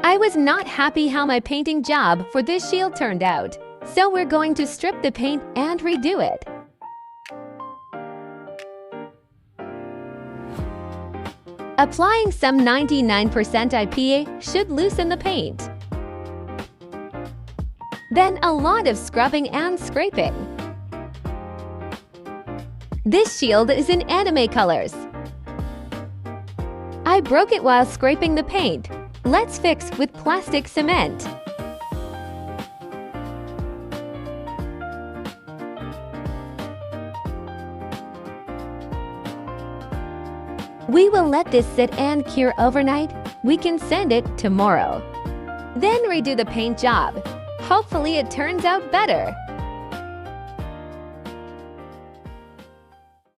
I was not happy how my painting job for this shield turned out, so we're going to strip the paint and redo it. Applying some 99% IPA should loosen the paint. Then a lot of scrubbing and scraping. This shield is in anime colors. I broke it while scraping the paint. Let's fix with plastic cement. We will let this sit and cure overnight. We can send it tomorrow. Then redo the paint job. Hopefully it turns out better.